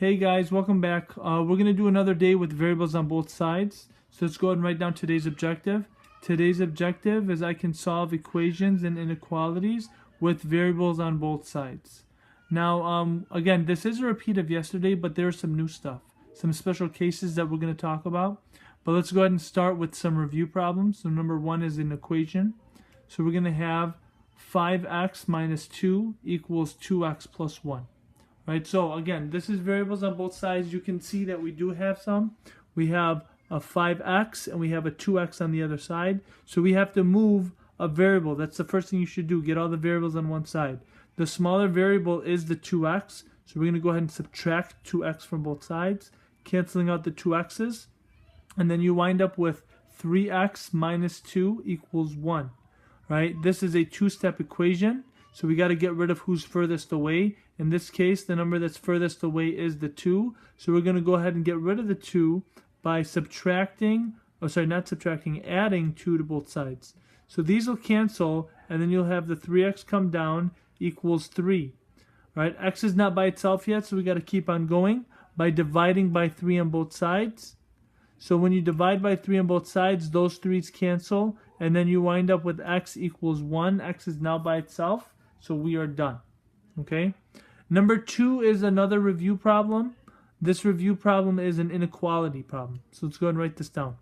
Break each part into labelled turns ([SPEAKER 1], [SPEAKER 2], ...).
[SPEAKER 1] Hey guys, welcome back. We're going to do another day with variables on both sides. So let's go ahead and write down today's objective. Today's objective is I can solve equations and inequalities with variables on both sides. Now, again, this is a repeat of yesterday, but there's some new stuff, some special cases that we're going to talk about. But let's go ahead and start with some review problems. So number one is an equation. So we're going to have 5x minus 2 equals 2x plus 1. Right, so again, this is variables on both sides. You can see that we do have some. We have a 5x and we have a 2x on the other side. So we have to move a variable. That's the first thing you should do. Get all the variables on one side. The smaller variable is the 2x. So we're going to go ahead and subtract 2x from both sides, canceling out the 2x's. And then you wind up with 3x minus 2 equals 1. Right, this is a two-step equation. So we got to get rid of who's furthest away. In this case, the number that's furthest away is the 2. So we're going to go ahead and get rid of the 2 by adding 2 to both sides. So these will cancel, and then you'll have the 3x come down equals 3. Right? X is not by itself yet, so we got to keep on going by dividing by 3 on both sides. So when you divide by 3 on both sides, those 3's cancel, and then you wind up with x equals 1. X is now by itself, so we are done. Okay? Number 2 is another review problem. This review problem is an inequality problem. So let's go ahead and write this down.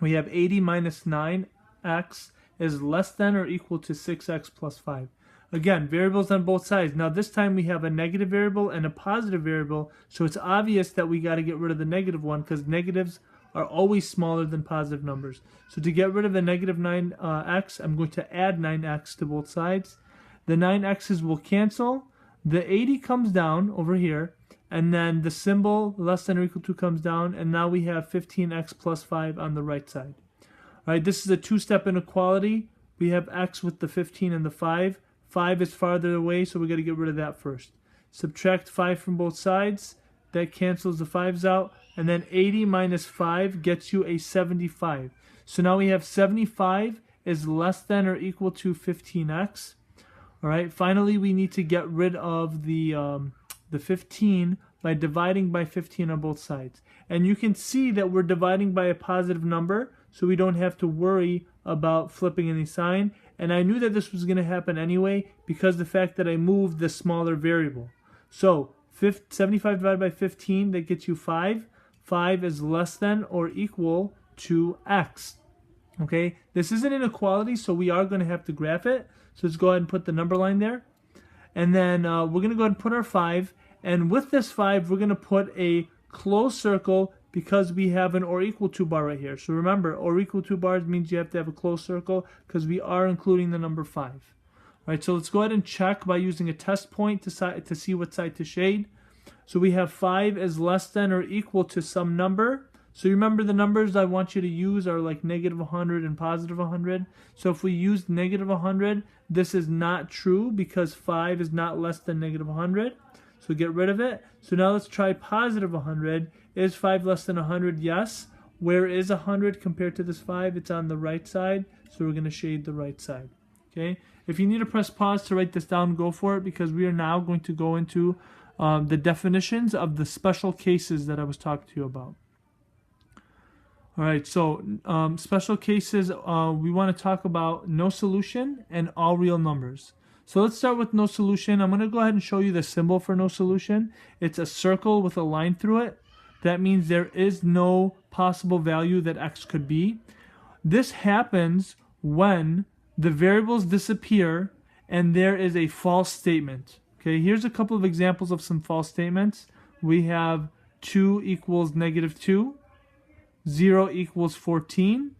[SPEAKER 1] We have 80 minus 9x is less than or equal to 6x plus 5. Again, variables on both sides. Now this time we have a negative variable and a positive variable, so it's obvious that we got to get rid of the negative one because negatives are always smaller than positive numbers. So to get rid of the negative 9x, I'm going to add 9x to both sides. The 9x's will cancel. The 80 comes down over here, and then the symbol less than or equal to comes down, and now we have 15x plus 5 on the right side. All right, this is a two-step inequality. We have x with the 15 and the 5. 5 is farther away, so we got to get rid of that first. Subtract 5 from both sides. That cancels the 5's out. And then 80 minus 5 gets you a 75. So now we have 75 is less than or equal to 15x. All right. Finally, we need to get rid of the 15 by dividing by 15 on both sides. And you can see that we're dividing by a positive number, so we don't have to worry about flipping any sign. And I knew that this was going to happen anyway because the fact that I moved the smaller variable. So 75 divided by 15, that gets you 5. 5 is less than or equal to x. Okay, this is an inequality, so we are going to have to graph it. So let's go ahead and put the number line there. And then we're going to go ahead and put our 5. And with this 5, we're going to put a closed circle because we have an or equal to bar right here. So remember, or equal to bars means you have to have a closed circle because we are including the number 5. All right, so let's go ahead and check by using a test point to see what side to shade. So we have 5 is less than or equal to some number. So remember the numbers I want you to use are like negative 100 and positive 100. So if we use negative 100, this is not true because 5 is not less than negative 100. So get rid of it. So now let's try positive 100. Is 5 less than 100? Yes. Where is 100 compared to this 5? It's on the right side. So we're going to shade the right side. Okay. If you need to press pause to write this down, go for it because we are now going to go into the definitions of the special cases that I was talking to you about. All right, so special cases, we want to talk about no solution and all real numbers. So let's start with no solution. I'm going to go ahead and show you the symbol for no solution. It's a circle with a line through it. That means there is no possible value that x could be. This happens when the variables disappear and there is a false statement. Okay, here's a couple of examples of some false statements. We have 2 equals negative 2, 0 equals 14,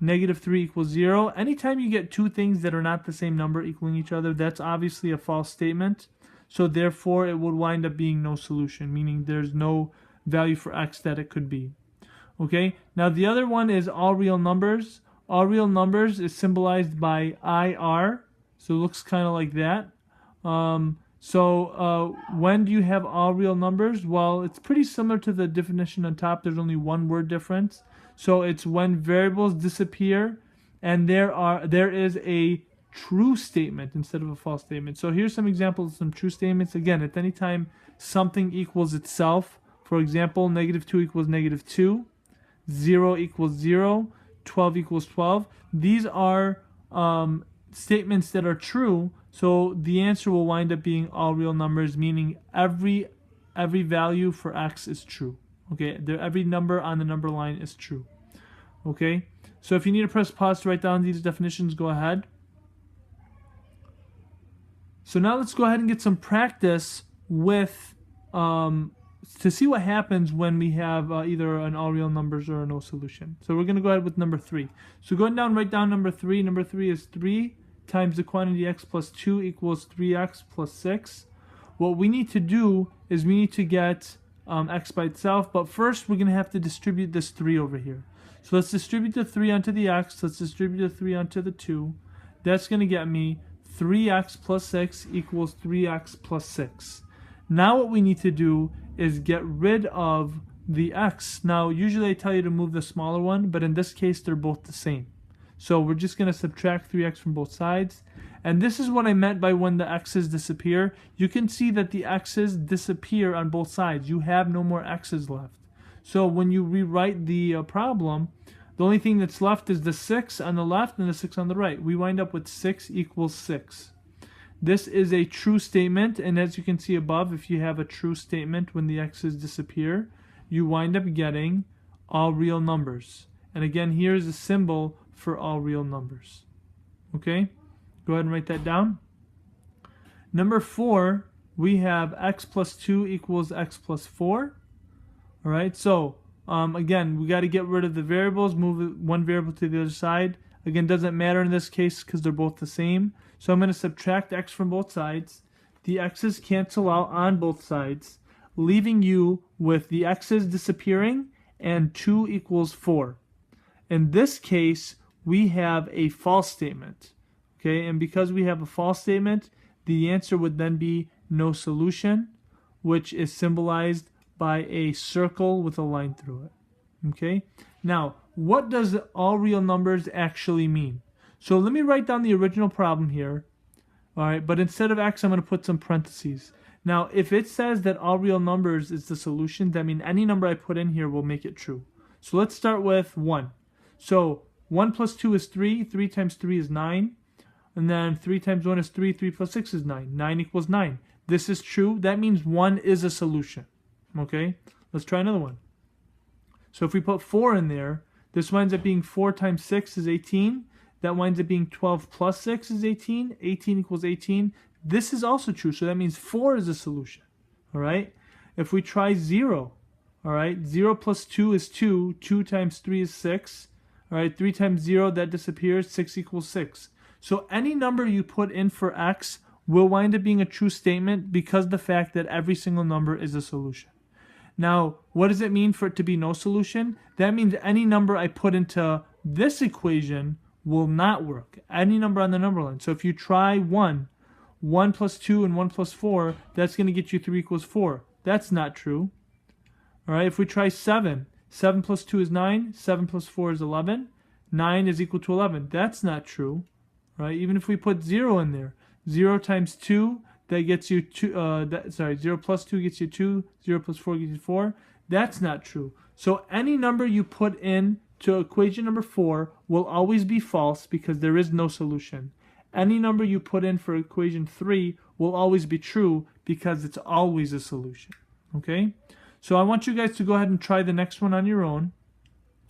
[SPEAKER 1] negative 3 equals 0. Anytime you get two things that are not the same number equaling each other, that's obviously a false statement. So therefore, it would wind up being no solution, meaning there's no value for x that it could be. Okay, now the other one is all real numbers. All real numbers is symbolized by IR, so it looks kind of like that. When do you have all real numbers? Well, it's pretty similar to the definition on top. There's only one word difference. So it's when variables disappear and there is a true statement instead of a false statement. So here's some examples of some true statements. Again, at any time something equals itself. For example, -2 equals -2, 0 equals 0, 12 equals 12. These are statements that are true, so the answer will wind up being all real numbers, meaning every value for x is true. Okay, every number on the number line is true. Okay, so if you need to press pause to write down these definitions, go ahead. So now let's go ahead and get some practice with to see what happens when we have either an all real numbers or a no solution. So we're going to go ahead with number 3. So going down, write down number 3. Number 3 is 3 times the quantity x plus 2 equals 3x plus 6. What we need to do is we need to get x by itself, but first we're going to have to distribute this 3 over here. So let's distribute the 3 onto the x. Let's distribute the 3 onto the 2. That's going to get me 3x plus 6 equals 3x plus 6. Now what we need to do is get rid of the x. Now usually I tell you to move the smaller one, but in this case they're both the same. So we're just going to subtract 3x from both sides. And this is what I meant by when the x's disappear. You can see that the x's disappear on both sides. You have no more x's left. So when you rewrite the problem, the only thing that's left is the 6 on the left and the 6 on the right. We wind up with 6 equals 6. This is a true statement, and as you can see above, if you have a true statement when the x's disappear, you wind up getting all real numbers. And again, here's a symbol for all real numbers. Okay, go ahead and write that down. Number 4, we have x plus 2 equals x plus 4. All right, so again, we got to get rid of the variables, move one variable to the other side. Again, doesn't matter in this case because they're both the same. So I'm going to subtract x from both sides. The x's cancel out on both sides, leaving you with the x's disappearing and 2 equals 4. In this case, we have a false statement. Okay, and because we have a false statement, the answer would then be no solution, which is symbolized by a circle with a line through it. Okay, now what does all real numbers actually mean? So let me write down the original problem here. All right, but instead of x, I'm going to put some parentheses. Now, if it says that all real numbers is the solution, that means any number I put in here will make it true. So let's start with 1. So 1 plus 2 is 3. 3 times 3 is 9. And then 3 times 1 is 3. 3 plus 6 is 9. 9 equals 9. This is true. That means 1 is a solution. Okay, let's try another one. So if we put 4 in there, this winds up being 4 times 6 is 18. That winds up being 12 plus 6 is 18. 18 equals 18. This is also true, so that means 4 is a solution. All right, if we try 0, all right, 0 plus 2 is 2. 2 times 3 is 6. All right, 3 times 0, that disappears. 6 equals 6. So any number you put in for x will wind up being a true statement because of the fact that every single number is a solution. Now, what does it mean for it to be no solution? That means any number I put into this equation will not work. Any number on the number line. So if you try 1 plus 2 and 1 plus 4, that's going to get you 3 equals 4. That's not true. All right, if we try 7, 7 plus 2 is 9, 7 plus 4 is 11, 9 is equal to 11. That's not true. All right, even if we put 0 in there, 0 times 2, that gets you 2, 0 plus 2 gets you 2, 0 plus 4 gets you 4. That's not true. So any number you put in to equation number 4 will always be false because there is no solution. Any number you put in for equation 3 will always be true because it's always a solution. Okay? So I want you guys to go ahead and try the next one on your own.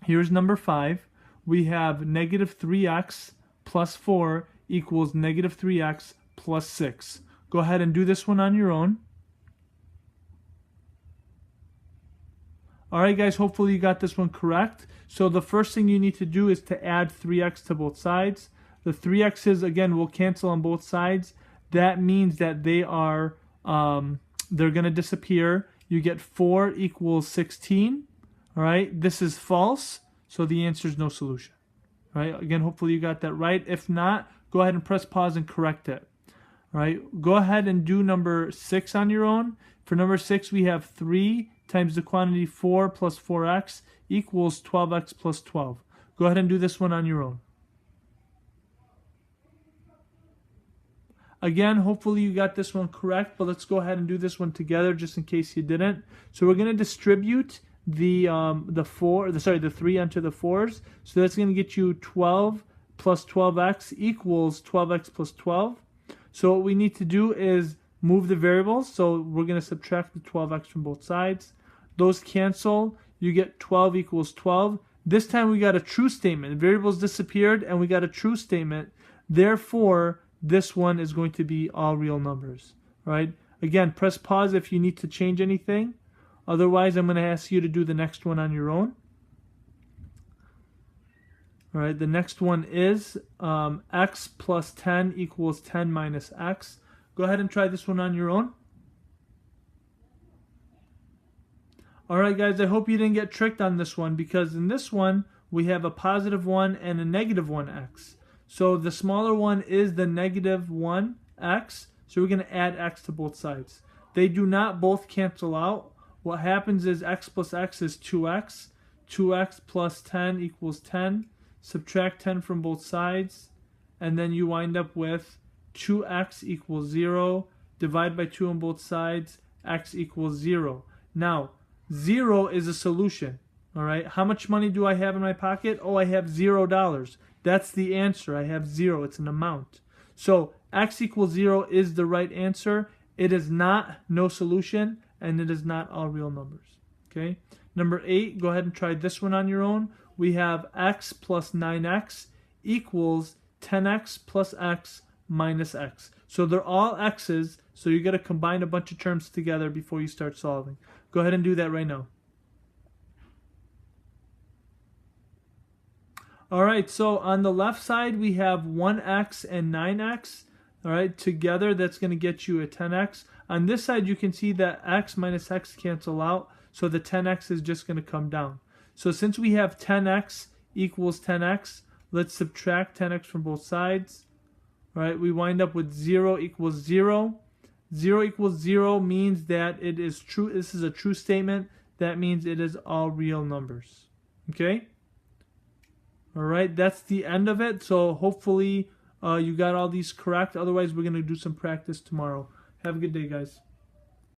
[SPEAKER 1] Here's number 5. We have negative 3x plus 4 equals negative 3x plus 6. Go ahead and do this one on your own. Alright guys, hopefully you got this one correct. So the first thing you need to do is to add 3x to both sides. The 3x's, again, will cancel on both sides. That means that they are, they're going to disappear. You get 4 equals 16. Alright, this is false, so the answer is no solution. Alright, again, hopefully you got that right. If not, go ahead and press pause and correct it. Alright, go ahead and do number 6 on your own. For number 6, we have 3 times the quantity 4 plus 4x equals 12x plus 12. Go ahead and do this one on your own. Again, hopefully you got this one correct, but let's go ahead and do this one together just in case you didn't. So we're going to distribute the 3 onto the 4s. So that's going to get you 12 plus 12x equals 12x plus 12. So what we need to do is move the variables. So we're going to subtract the 12x from both sides. Those cancel. You get 12 equals 12. This time we got a true statement. Variables disappeared and we got a true statement. Therefore, this one is going to be all real numbers, right? Again, press pause if you need to change anything. Otherwise, I'm going to ask you to do the next one on your own. All right, the next one is x plus 10 equals 10 minus x. Go ahead and try this one on your own. All right, guys, I hope you didn't get tricked on this one, because in this one, we have a positive 1 and a negative 1x. So the smaller one is the negative 1x. So we're going to add x to both sides. They do not both cancel out. What happens is x plus x is 2x. 2x plus 10 equals 10. Subtract 10 from both sides. And then you wind up with 2x equals 0. Divide by 2 on both sides. X equals 0. Now, 0 is a solution. All right. How much money do I have in my pocket? Oh, I have $0. That's the answer. I have 0. It's an amount. So x equals 0 is the right answer. It is not no solution, and it is not all real numbers. Okay. Number 8, go ahead and try this one on your own. We have x plus 9x equals 10x plus x minus x. So they're all x's, so you got to combine a bunch of terms together before you start solving. Go ahead and do that right now. All right, so on the left side, we have 1x and 9x. All right, together, that's going to get you a 10x. On this side, you can see that x minus x cancel out, so the 10x is just going to come down. So since we have 10x equals 10x, let's subtract 10x from both sides. All right, we wind up with 0 equals 0. 0 equals 0 means that it is true. This is a true statement. That means it is all real numbers. Okay? All right, that's the end of it. So hopefully you got all these correct. Otherwise, we're going to do some practice tomorrow. Have a good day, guys.